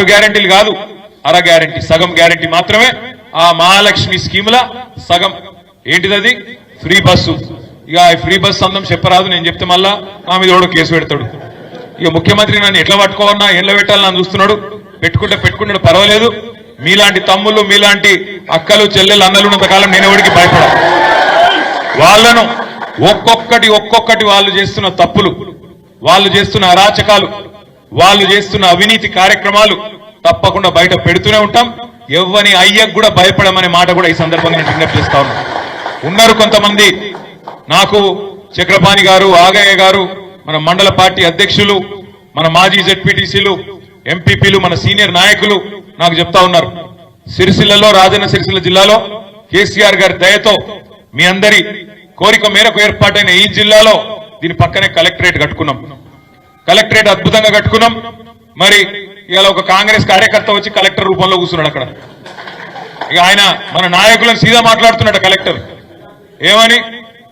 6 గ్యారెంటీలు కాదు, అర గ్యారెంటీ, సగం గ్యారెంటీ మాత్రమే. ఆ మహాలక్ష్మి స్కీముల సగం ఏంటిది? Free bus. ఇక ఫ్రీ బస్సు అందం చెప్పరాదు, నేను చెప్తే మళ్ళా నా మీద కూడా కేసు పెడతాడు. ఇక ముఖ్యమంత్రి నన్ను ఎట్లా పట్టుకోవన్నా, ఎట్లా పెట్టాలని నన్ను చూస్తున్నాడు. పెట్టుకుంటాడు, పర్వాలేదు. మీలాంటి తమ్ముళ్ళు, మీలాంటి అక్కలు, చెల్లెలు, అన్నలు ఉన్నంతకాలం నేను ఎవరికి భయపడ. వాళ్ళను ఒక్కొక్కటి వాళ్ళు చేస్తున్న తప్పులు, వాళ్ళు చేస్తున్న అరాచకాలు, వాళ్ళు చేస్తున్న అవినీతి కార్యక్రమాలు తప్పకుండా బయట పెడుతూనే ఉంటాం. ఎవ్వని అయ్యకు కూడా భయపడమనే మాట కూడా ఈ సందర్భంగా నేను విజ్ఞప్తి చేస్తా ఉన్నారు. కొంతమంది నాకు చక్రపాణి గారు, ఆగయ్య గారు, మన మండల పార్టీ అధ్యక్షులు, మన మాజీ జెడ్పీటీసీలు, ఎంపీపీలు, మన సీనియర్ నాయకులు నాకు చెప్తా ఉన్నారు, సిరిసిల్లలో, రాజన్న సిరిసిల్ల జిల్లాలో కేసీఆర్ గారి దయతో మీ అందరి కోరిక మేరకు ఏర్పాటైన ఈ జిల్లాలో దీని పక్కనే కలెక్టరేట్ కట్టుకున్నాం. కలెక్టరేట్ అద్భుతంగా కట్టుకున్నాం. మరి ఇవాళ ఒక కాంగ్రెస్ కార్యకర్త వచ్చి కలెక్టర్ రూపంలో కూర్చున్నాడు అక్కడ. ఇక ఆయన మన నాయకులను సీదా మాట్లాడుతున్నాడు కలెక్టర్. ఏమని?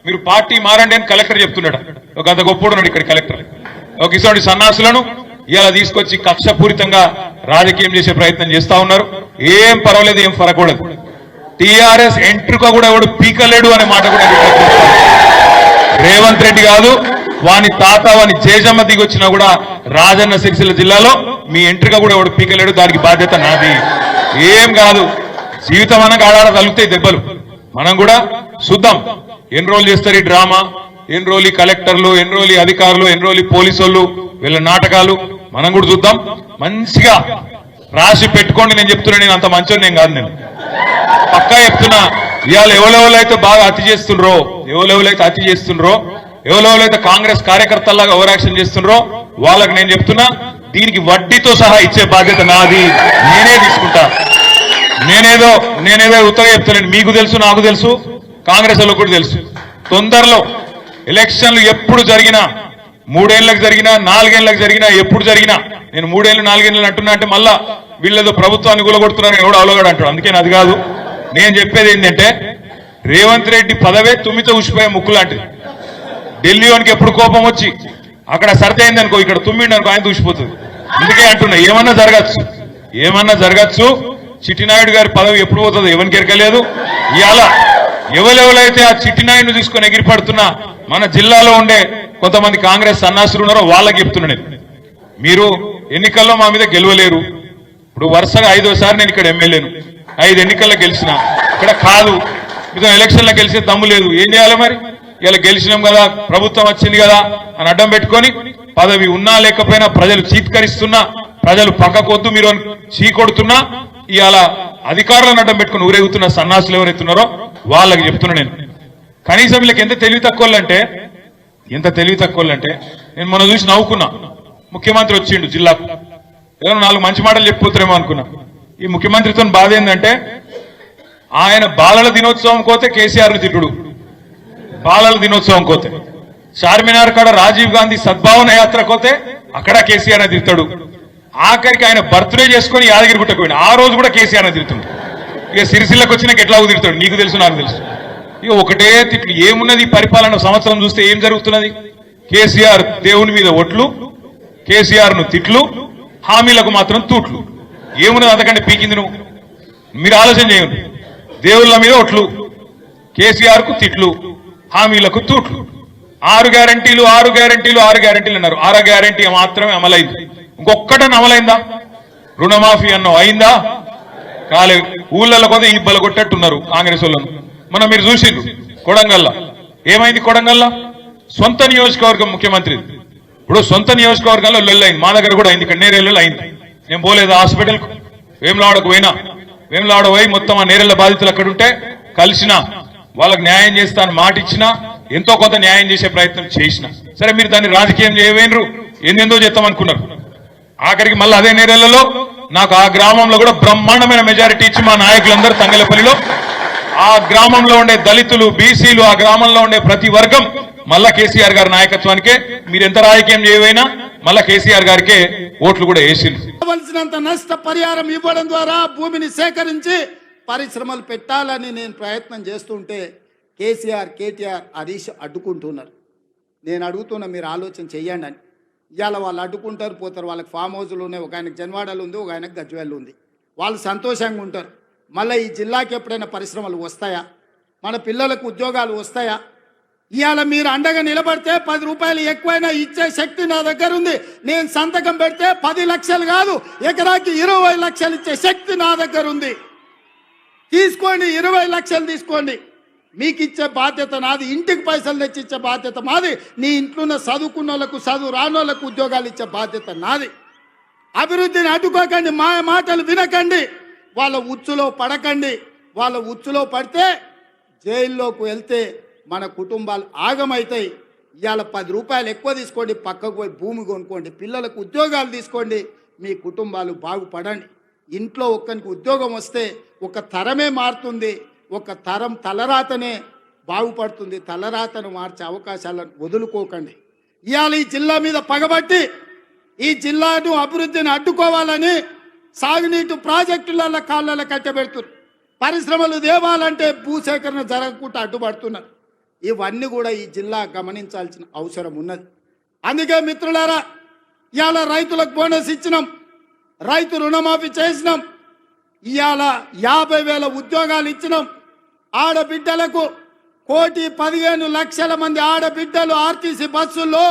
మీరు పార్టీ మారండి అని కలెక్టర్ చెప్తున్నాడు. ఒక అంత గొప్పడున్నాడు ఇక్కడ కలెక్టర్. ఒక ఇటువంటి సన్నాసులను ఇవాళ తీసుకొచ్చి కక్షపూరితంగా రాజకీయం చేసే ప్రయత్నం చేస్తా ఉన్నారు. ఏం పర్వాలేదు, ఏం ఫరకూడదు. టీఆర్ఎస్ ఎంట్రుక కూడా ఎవడు పీకలేడు అనే మాట కూడా రేవంత్ రెడ్డి కాదు, వాని తాత, వాని జేజమ్మ దిగొచ్చినా కూడా రాజన్న సిరిసిల్ల జిల్లాలో మీ ఎంట్రుక కూడా ఎవడు పీకలేడు. దానికి బాధ్యత నాది. ఏం కాదు, జీవితం అనగా ఆడాడ తలుగుతాయి దెబ్బలు. మనం కూడా చూద్దాం ఎన్ని రోజులు చేస్తారు ఈ డ్రామా, ఎన్ని రోజులు కలెక్టర్లు, ఎన్ని రోజులు అధికారులు, ఎన్ని రోజులు పోలీసు వాళ్ళు, వీళ్ళ నాటకాలు మనం కూడా చూద్దాం. మంచిగా రాసి పెట్టుకోండి. నేను చెప్తున్నా, నేను అంత మంచోని నేను కాదు. నేను పక్కా చెప్తున్నా, ఇవాళ ఎవరెవరైతే బాగా అతి చేస్తుండ్రో, ఎవరెవరైతే కాంగ్రెస్ కార్యకర్తల్లాగా ఓవర్ యాక్షన్ చేస్తుండ్రో వాళ్ళకి నేను చెప్తున్నా, దీనికి వడ్డీతో సహా ఇచ్చే బాధ్యత నాది. నేనే తీసుకుంటా. నేనేదో ఉత్తగా చెప్తాను. మీకు తెలుసు, నాకు తెలుసు, కాంగ్రెస్ వాళ్ళకు కూడా తెలుసు. తొందరలో ఎలక్షన్లు ఎప్పుడు జరిగినా, 3 ఏళ్లకు జరిగినా, 4 ఏళ్లకు జరిగినా, ఎప్పుడు జరిగినా, నేను 3 ఏళ్ళు 4 ఏళ్ళు అంటున్నా అంటే మళ్ళా వీళ్ళేదో ప్రభుత్వాన్ని కూలగొడుతున్నారని ఎవడో అవలోగాడు అంటాడు. అందుకే అది కాదు. నేను చెప్పేది ఏంటంటే, రేవంత్ రెడ్డి పదవే తుమ్మితో ఉసిపోయే ముక్కు లాంటిది. ఢిల్లీలోనికి ఎప్పుడు కోపం వచ్చి అక్కడ సర్ది అయిందనుకో, ఇక్కడ తుమ్మిండి అనుకో, ఆయన దూసిపోతుంది. అందుకే అంటున్నా, ఏమన్నా జరగచ్చు. చిట్టినాయుడు గారి పదవి ఎప్పుడు పోతుందో ఎవరికి ఎరకలేదు. ఇవాళ ఎవరెవరైతే ఆ చిట్టినాయుడిని తీసుకొని ఎగిరిపడుతున్నా మన జిల్లాలో ఉండే కొంతమంది కాంగ్రెస్ సన్నాసులు ఉన్నారో వాళ్ళకి చెప్తున్నా, మీరు ఎన్నికల్లో మా మీద గెలవలేరు. ఇప్పుడు వరుసగా 5వ సారి నేను ఇక్కడ ఎమ్మెల్యేను, 5 ఎన్నికల్లో గెలిచిన. ఇక్కడ కాదు, మీతో ఎలక్షన్లో గెలిచే దమ్ము లేదు. ఏం చేయాలి మరి? ఇలా గెలిచినాం కదా, ప్రభుత్వం వచ్చింది కదా అని అడ్డం పెట్టుకొని, పదవి ఉన్నా లేకపోయినా ప్రజలు చీత్కరిస్తున్నా, ప్రజలు పక్కకొద్దు మీరు చీకొడుతున్నా, ఇవాళ అధికారులను అడ్డం పెట్టుకుని ఊరేగుతున్న సన్నాసులు ఎవరైతున్నారో వాళ్ళకి చెప్తున్నా నేను. కనీసం వీళ్ళకి ఎంత తెలివి తక్కువలంటే, నేను మొన్న చూసి నవ్వుకున్నా. ముఖ్యమంత్రి వచ్చిండు జిల్లాకు, ఏదో 4 మంచి మాటలు చెప్పిపోతారేమో అనుకున్నా. ఈ ముఖ్యమంత్రితో బాధ ఏంటంటే, ఆయన బాలల దినోత్సవం కోతే కేసీఆర్ని తిట్టుడు, బాలల దినోత్సవం కోతే చార్మినార్ కాడ రాజీవ్ గాంధీ సద్భావన యాత్ర కోతే అక్కడ కేసీఆర్ అని తిడతాడు. ఆఖరికి ఆయన బర్త్డే చేసుకుని యాదగిరి గుట్టకు పోయిన ఆ రోజు కూడా కేసీఆర్ అని తిడుతుంది. ఇక సిరిసిల్లకు వచ్చినాక ఎట్లా తిడతాడు, నీకు తెలుసు, నాకు తెలుసు. ఇక ఒకటే తిట్లు. ఏమున్నది పరిపాలన? సంవత్సరం చూస్తే ఏం జరుగుతున్నది? కేసీఆర్ దేవుని మీద ఒట్లు, కేసీఆర్ ను తిట్లు, హామీలకు మాత్రం తూట్లు. ఏమున్నది అంతకంటే పీకింది? మీరు ఆలోచన చేయండి. దేవుళ్ళ మీద ఒట్లు, కేసీఆర్ కు తిట్లు, హామీలకు తూట్లు. 6 గ్యారంటీలు అన్నారు. 6 గ్యారంటీ మాత్రమే అమలైంది. ఇంకొక్కటని అమలైందా? రుణమాఫీ అన్నో అయిందా? కాలేదు. ఊళ్ళల్లో కొద్ది ఇబ్బలు కొట్టట్టున్నారు కాంగ్రెస్ వాళ్ళను. మనం మీరు చూసిండ్రు కొడంగల్లా ఏమైంది? కొడంగల్లా సొంత నియోజకవర్గం ముఖ్యమంత్రి. ఇప్పుడు సొంత నియోజకవర్గంలో లొల్లైంది. మా దగ్గర కూడా అయింది. ఇక్కడ నేరేళ్ళు అయింది. నేను పోలేదు హాస్పిటల్కు. వేములవాడకు పోయినా, వేములవాడ పోయి మొత్తం ఆ నేరేళ్ల బాధితులు అక్కడుంటే కలిసిన, వాళ్ళకి న్యాయం చేస్తాను మాట ఇచ్చినా, ఎంతో కొంత న్యాయం చేసే ప్రయత్నం చేసిన. సరే, మీరు దాన్ని రాజకీయం చేయవేనరు, ఎందెందో చేస్తామనుకున్నారు. ఆఖరికి మళ్ళీ అదే నేరేళ్లలో నాకు ఆ గ్రామంలో కూడా బ్రహ్మాండమైన మెజారిటీ ఇచ్చి మా నాయకులందరూ తంగెలపల్లిలో, ఆ గ్రామంలో ఉండే దళితులు, బీసీలు, ఆ గ్రామంలో ఉండే ప్రతి వర్గం మళ్ళా కేసీఆర్ గారి నాయకత్వానికే, మీరు ఎంత రాజకీయం చేయవైనా మళ్ళా కేసీఆర్ గారికే ఓట్లు కూడా వేసింది. కావలసినంత నష్ట పరిహారం ఇవ్వడం ద్వారా భూమిని సేకరించి పరిశ్రమలు పెట్టాలని నేను ప్రయత్నం చేస్తుంటే కేసీఆర్, కేటీఆర్, హరీష్ అడ్డుకుంటున్నారు. నేను అడుగుతున్నా, మీరు ఆలోచన చెయ్యండి అని. ఇవాళ వాళ్ళు అడ్డుకుంటారు పోతారు. వాళ్ళకి ఫామ్ హౌస్లు ఉన్నాయి, ఒక ఆయనకు జన్వాడలు ఉంది, ఒక ఆయనకు గజ్వేల్ ఉంది. వాళ్ళు సంతోషంగా ఉంటారు. మళ్ళీ ఈ జిల్లాకి ఎప్పుడైనా పరిశ్రమలు వస్తాయా? మన పిల్లలకు ఉద్యోగాలు వస్తాయా? ఇవాళ మీరు అండగా నిలబడితే 10 రూపాయలు ఎక్కువైనా ఇచ్చే శక్తి నా దగ్గర ఉంది. నేను సంతకం పెడితే 10 లక్షలు కాదు, ఎకరాకి 20 లక్షలు ఇచ్చే శక్తి నా దగ్గర ఉంది. తీసుకోండి, 20 లక్షలు తీసుకోండి. మీకు ఇచ్చే బాధ్యత నాది. ఇంటికి పైసలు తెచ్చి ఇచ్చే బాధ్యత మాది. నీ ఇంట్లో ఉన్న చదువుకున్న వాళ్ళకు, చదువు రాని వాళ్ళకు ఉద్యోగాలు ఇచ్చే బాధ్యత నాది. అభివృద్ధిని అడ్డుకోకండి, మా మాటలు వినకండి, వాళ్ళ ఉచ్చులో పడకండి. వాళ్ళ ఉచ్చులో పడితే జైల్లోకి వెళ్తే మన కుటుంబాలు ఆగమవుతాయి. ఇవాళ 10 రూపాయలు ఎక్కువ తీసుకోండి, పక్కకు పోయి భూమి కొనుక్కోండి, పిల్లలకు ఉద్యోగాలు తీసుకోండి, మీ కుటుంబాలు బాగుపడండి. ఇంట్లో ఒక్కరికి ఉద్యోగం వస్తే ఒక తరమే మారుతుంది, ఒక తరం తలరాతనే బాగుపడుతుంది. తలరాతను మార్చే అవకాశాలను వదులుకోకండి. ఇవాళ ఈ జిల్లా మీద పగబట్టి ఈ జిల్లాను అభివృద్ధిని అడ్డుకోవాలని సాగునీటి ప్రాజెక్టుల కాళ్ళ కట్టబెడుతున్నారు. పరిశ్రమలు దేవాలంటే భూసేకరణ జరగకుండా అడ్డుపడుతున్నారు. ఇవన్నీ కూడా ఈ జిల్లా గమనించాల్సిన అవసరం ఉన్నది. అందుకే మిత్రులారా, ఇవాళ రైతులకు బోనస్ ఇచ్చినాం, రైతు రుణమాఫీ చేసినాం, ఇవాళ 50,000 ఉద్యోగాలు ఇచ్చినాం. ఆడబిడ్డలకు 1,15,00,000 మంది ఆడబిడ్డలు ఆర్టీసీ బస్సుల్లో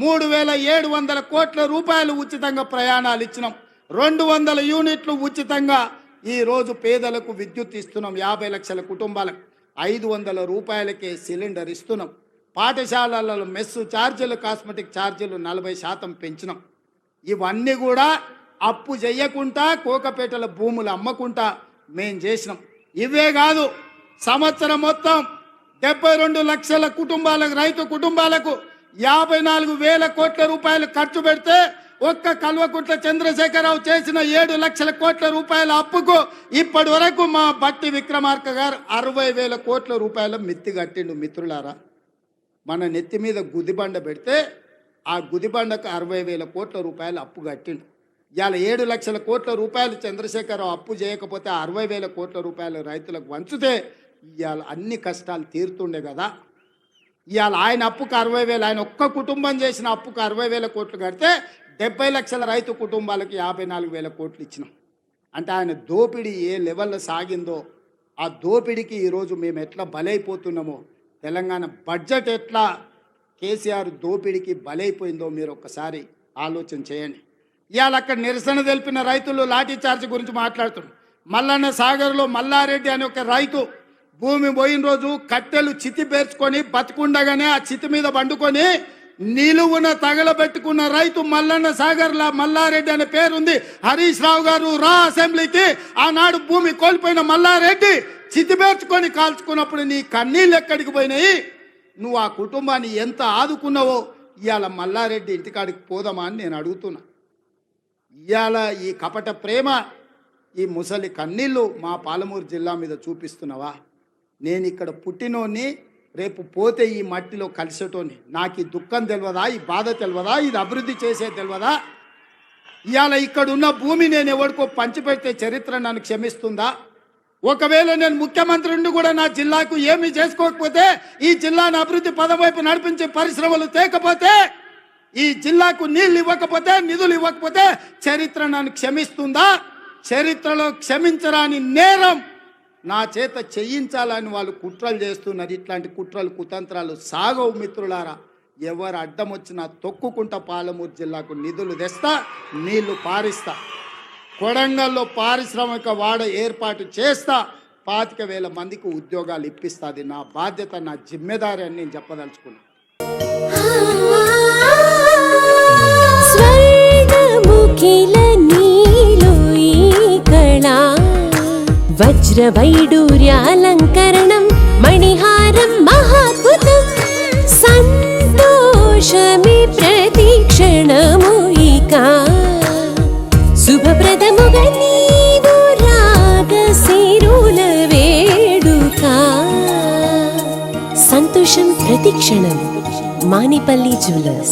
3,700 కోట్ల రూపాయలు ఉచితంగా ప్రయాణాలు ఇచ్చినాం. 200 యూనిట్లు ఉచితంగా ఈరోజు పేదలకు విద్యుత్ ఇస్తున్నాం. 50 లక్షల కుటుంబాలకు 500 రూపాయలకే సిలిండర్ ఇస్తున్నాం. పాఠశాలలలో మెస్సు ఛార్జీలు, కాస్మెటిక్ ఛార్జీలు 40% పెంచినాం. ఇవన్నీ కూడా అప్పు చేయకుండా కోకపేటల భూములు అమ్మకుండా మేం చేసినాం. ఇవే కాదు, సంవత్సరం మొత్తం 72 లక్షల కుటుంబాలకు, రైతు కుటుంబాలకు 54,000 కోట్ల రూపాయలు ఖర్చు పెడితే ఒక్క కల్వకుంట్ల చంద్రశేఖరరావు చేసిన 7 లక్షల కోట్ల రూపాయల అప్పుకు ఇప్పటి వరకు మా బట్టి విక్రమార్క గారు 60,000 కోట్ల రూపాయల మిత్తి కట్టిండు. మిత్రులారా, మన నెత్తి మీద గుదిబండ పెడితే ఆ గుదిబండకు 60,000 కోట్ల రూపాయలు అప్పు కట్టిండు. ఇవాళ 7 లక్షల కోట్ల రూపాయలు చంద్రశేఖరరావు అప్పు చేయకపోతే 60,000 కోట్ల రూపాయలు రైతులకు వంచితే ఇవాళ అన్ని కష్టాలు తీరుతుండే కదా. ఇవాళ ఆయన అప్పుకు 60,000, ఆయన ఒక్క కుటుంబం చేసిన అప్పుకు 60,000 కోట్లు కడితే 70 లక్షల రైతు కుటుంబాలకు 54,000 కోట్లు ఇచ్చినాం. అంటే ఆయన దోపిడీ ఏ లెవెల్లో సాగిందో, ఆ దోపిడీకి ఈరోజు మేము ఎట్లా బలైపోతున్నామో, తెలంగాణ బడ్జెట్ ఎట్లా కేసీఆర్ దోపిడీకి బలైపోయిందో మీరు ఒక్కసారి ఆలోచన చేయండి. ఇవాళ అక్కడ నిరసన తెలిపిన రైతులు లాఠీ చార్జ్ గురించి మాట్లాడుతున్నారు. మల్లన్న సాగర్లో మల్లారెడ్డి అనే ఒక రైతు భూమి పోయిన రోజు కట్టెలు చితి పేర్చుకొని బతుకుండగానే ఆ చితి మీద పండుకొని నిలువున తగలబెట్టుకున్న రైతు మల్లన్న సాగర్లా మల్లారెడ్డి అనే పేరుంది. హరీష్ రావు గారు రా అసెంబ్లీకి. ఆనాడు భూమి కోల్పోయిన మల్లారెడ్డి చితి పేర్చుకొని కాల్చుకున్నప్పుడు నీ కన్నీళ్ళు ఎక్కడికి పోయినాయి? నువ్వు ఆ కుటుంబాన్ని ఎంత ఆదుకున్నావో ఇవాళ మల్లారెడ్డి ఇంటికాడికి పోదామా అని నేను అడుగుతున్నా. ఇవాళ ఈ కపట ప్రేమ, ఈ ముసలి కన్నీళ్ళు మా పాలమూరు జిల్లా మీద చూపిస్తున్నావా? నేను ఇక్కడ పుట్టినోని, రేపు పోతే ఈ మట్టిలో కలిసేటోని. నాకు ఈ దుఃఖం తెలియదా? ఈ బాధ తెలియదా? ఇది అభివృద్ధి చేసే తెలియదా? ఇవాళ ఇక్కడ ఉన్న భూమి నేను ఎవరికో పంచిపెడితే చరిత్ర నన్ను క్షమిస్తుందా? ఒకవేళ నేను ముఖ్యమంత్రి నుండి కూడా నా జిల్లాకు ఏమీ చేసుకోకపోతే, ఈ జిల్లాను అభివృద్ధి పదం వైపు నడిపించే పరిశ్రమలు తేకపోతే, ఈ జిల్లాకు నీళ్ళు ఇవ్వకపోతే, నిధులు ఇవ్వకపోతే చరిత్ర నన్ను క్షమిస్తుందా? చరిత్రలో క్షమించరాని నేరం నా చేత చేయించాలని వాళ్ళు కుట్రలు చేస్తున్నారు. ఇట్లాంటి కుట్రలు కుతంత్రాలు సాగవు మిత్రులారా. ఎవరు అడ్డం వచ్చినా తొక్కుకుంటా పాలమూరు జిల్లాకు నిధులు తెస్తా, నీళ్లు పారిస్తా. కొడంగల్లో పారిశ్రామిక వాడ ఏర్పాటు చేస్తా, 25,000 మందికి ఉద్యోగాలు ఇప్పిస్తా. అది నా బాధ్యత, నా జిమ్మెదారి అని నేను చెప్పదలుచుకున్నా. వజ్రవైడూర్యాలంకరణం మణిహారం మహాద్భుతం సంతోషమి ప్రతిక్షణము ఇక శుభప్రదముగా నీవు రాగసిరుల వేడుక. సంతోషం ప్రతిక్షణం. మానిపల్లి జ్యువెలర్స్.